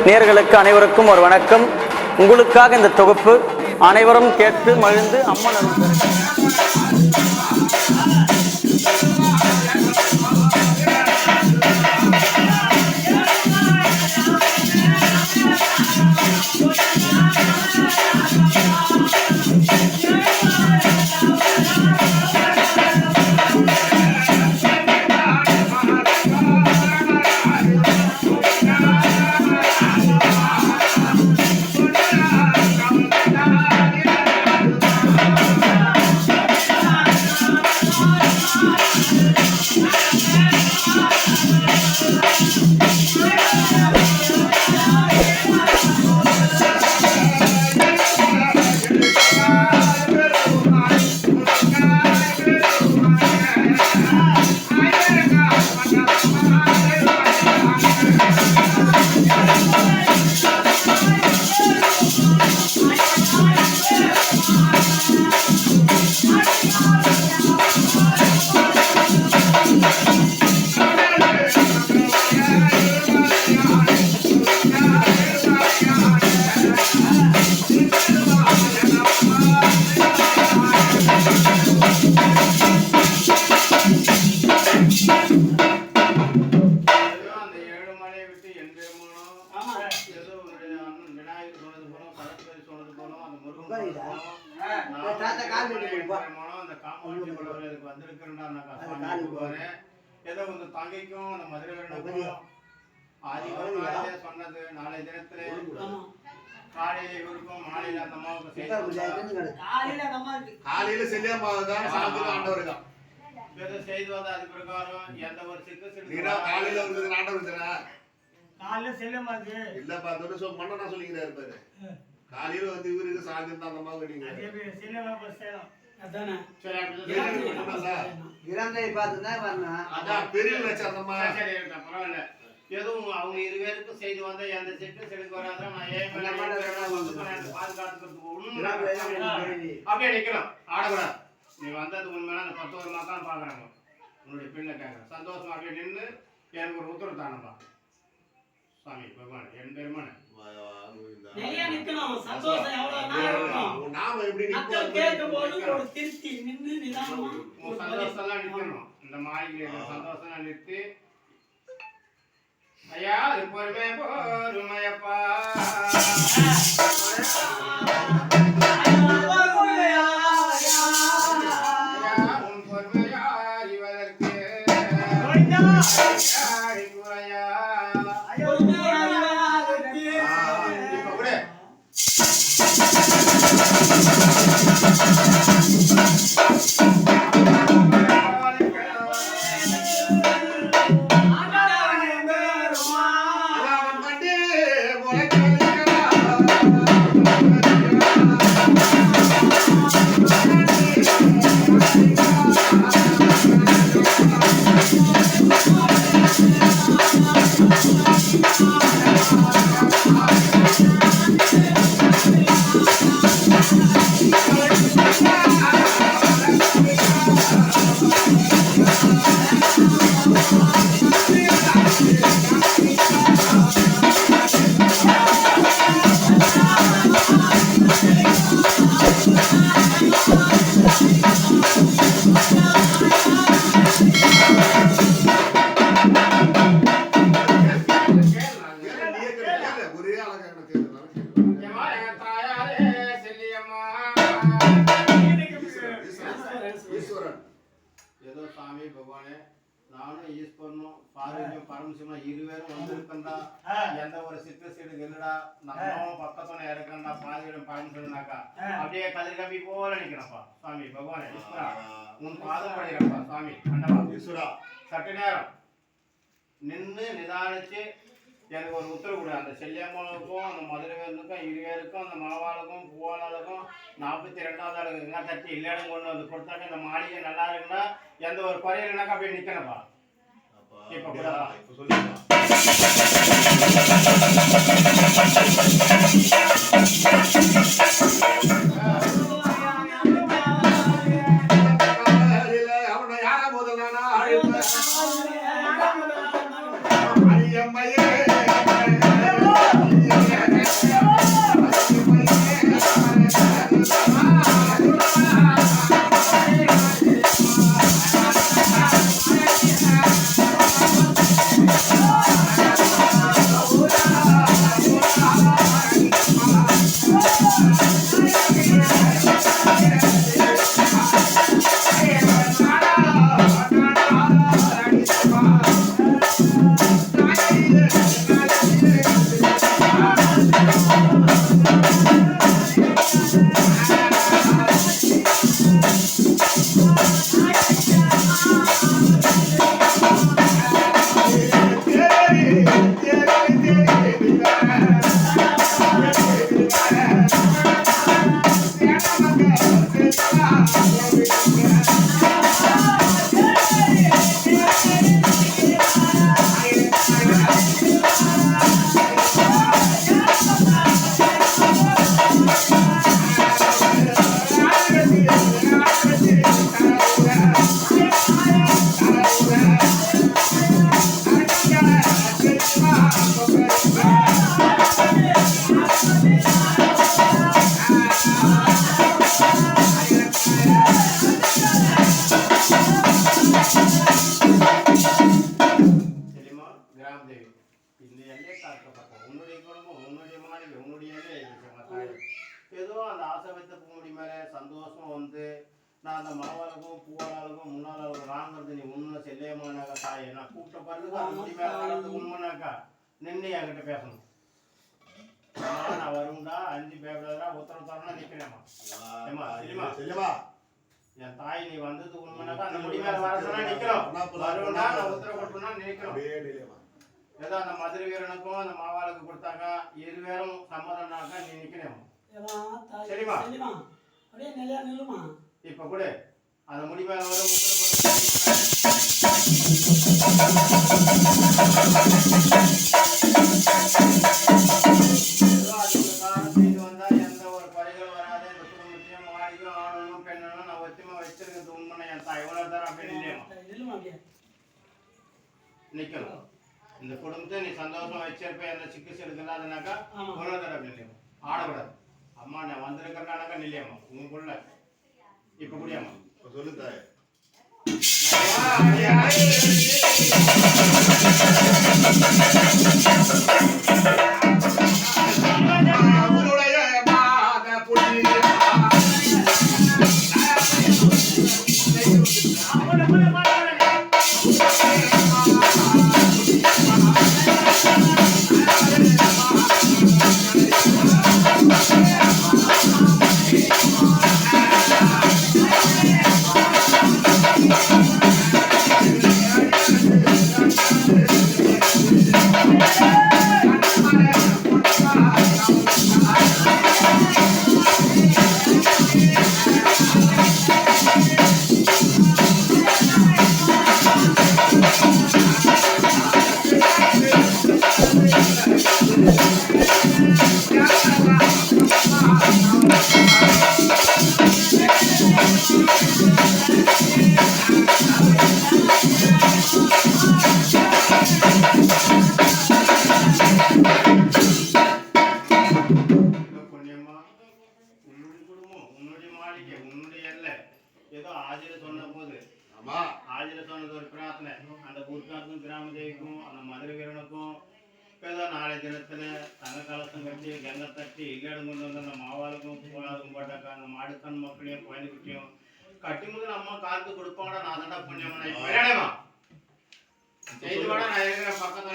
நேயர்களுக்கு அனைவருக்கும் ஒரு வணக்கம். உங்களுக்காக இந்த தொகுப்பு அனைவரும் கேட்டு மகிழ்ந்து அம்மன் அருள் பெறுங்கள். ஏதோ உங்க தங்கைக்கும் அந்த மதுரை சொன்னது நாளை தினத்துல காலையில இவருக்கும் மாலையில அந்த அம்மாவுக்கு காலையில செல்லியம்மாவுதான் ஆண்டவருதான் செய்து வந்த அது பிரகாரம் எந்த ஒரு சிக்கு காலையில வந்தது ஆண்டவர் காலையில செல்லியம்மா இல்ல பார்த்தோன்னு மண்ணா சொல்லிக்கிறாரு பாரு. காலையில வந்து இவருக்கு சாயந்தரம் தான் அந்த அம்மாவுக்கு நீங்க அதானே பரவாயில்ல. எதுவும் அவங்க இருவேருக்கும் செய்து வந்த எந்த செட்டு செடுக்கு வராதான் அப்படியே நிக்கணும் ஆடக்கூடாது. நீ வந்தது உண்மையான அந்த 10 வருமா தான் பாக்குறாங்க. உன்னுடைய பெண்ணை கேட்கறேன் சந்தோஷம் அப்படியே நின்று எனக்கு ஒரு உத்தரவு தானப்பா சாமி பகவான் என் பெருமான இந்த மாளிகை சந்தோஷம் நிறுத்தி ஐயா அது பொறுமை பொறுமையப்பா உன் பொறுமையா அறிவதற்கு ஏதோ சாமி பகவானே நானும் ஈஸ்வரனும் பார்வதியும் பரமசிவனும் இருவேரும் வந்திருக்கா எந்த ஒரு சித்த சீடு இல்லடா நம்மளும் பக்கத்துல இருக்கா பாதியிடம் பரமசிவனாக்கா அப்படியே கதிர் கம்பி போல நிக்கிறப்பா சாமி பகவானே ஈஸ்வரா உன் பாதம் படைகிறப்பா சாமி கண்டவா ஈஸ்வரா சற்று நேரம் நின்று நிதானிச்சு எனக்கு ஒரு உத்தரவு கொடு. அந்த செல்லியம்மாவுக்கும் அந்த மதுரைவேலுக்கும் இருவேருக்கும் அந்த மாவாளுக்கும் பூவாளுக்கும் 42வது ஆளுக்கு எங்க தட்டி இல்லைன்னு கொண்டு வந்து கொடுத்தாக்க இந்த மாளிகை நல்லா இருக்குன்னா எந்த ஒரு குறையிலனாக்கா அப்படியே நிக்கணும்ப்பா. இப்ப கூட அவனை யாரா முதல் நானா அழிப்ப கிராமதேவி இந்த எல்லை காக்கப்பட்ட உன்னுடைய குடும்பம் உன்னுடைய மாளிகை உன்னுடைய எல்லை தாய் ஏதோ அந்த ஆசை வைத்த பூமுடி மேலே சந்தோஷமா வந்து நான் அந்த மாவாளுக்கும் பூவாளுக்கும் முன்னாளுக்கும் வாங்குறது நீ உண்மை செல்லியமானாக்கா தாயை நான் கூப்பிட்ட பல்லுக்கு அந்த முடி மேலே வர்றது உண்மைனாக்கா நின்று என்கிட்ட பேசணும். நான் வரும்டா 5 பேப்பரா உத்தரவு தரணும் நிற்கிறேம்மா. ஏமா சரிமா என் தாய் நீ வந்தது உண்மைனாக்கா அந்த முடி மேலே வர சொன்னா நிற்கிறோம். வரும்டா நான் உத்தரவு கொடுப்பேன்னா நிற்கிறோம். ஏதோ அந்த மதுரை வீரனுக்கும் அந்த மாவாளுக்கு கொடுத்தாங்க 2 பேரும் சம்மதம்னாக்கா நீ நிற்கிறேம்மா. சரிமா அப்படியே நிலையா நில்லுமா. இப்ப கூட அந்த முடி மேல வர வந்தா எந்த ஒரு குறைகள் வராது. இந்த குடும்பத்தையும் மாடிக்கும் ஆணனும் பெண்ணனும் நான் ஒத்துமா வச்சிருக்கிறது உண்மை. என் தாய் எவ்வளவு தரம் அப்படின்னு நிக்கணும். இந்த குடும்பத்தை நீ சந்தோஷமா வச்சிருப்ப எந்த சிக்கிச்சை எடுக்கலாதுனாக்கா எவ்வளவு தரம் அப்படின்னு ஆடக்கூடாது. அம்மா நான் வந்திருக்கிறனாக்கா நில்லையம்மா உங்களுக்குள்ள இப்ப கூடியம்மா சொல்லு தாய். ஏதோ ஆஜில சொன்ன போது ஆஜில சொன்னது ஒரு பிரார்த்தனை அந்த குருக்காருக்கும் கிராமதேவிக்கும் அந்த மதுரை வீரனுக்கும் ஏதோ நாளை தினத்துல தங்க கலசம் கட்டி கங்கை தட்டி இல்லடம் கொண்டு வந்து அந்த மாவாளுக்கும் பூவாளுக்கும் போட்டாக்கா அந்த மாடுக்கன் மக்களையும் குழந்தைக்குட்டியும் கட்டி முதல் அம்மா காத்து கொடுப்பாங்கடா நான் தாண்டா புண்ணியமா செய்து கூட நான் இருக்கிற பக்கத்துல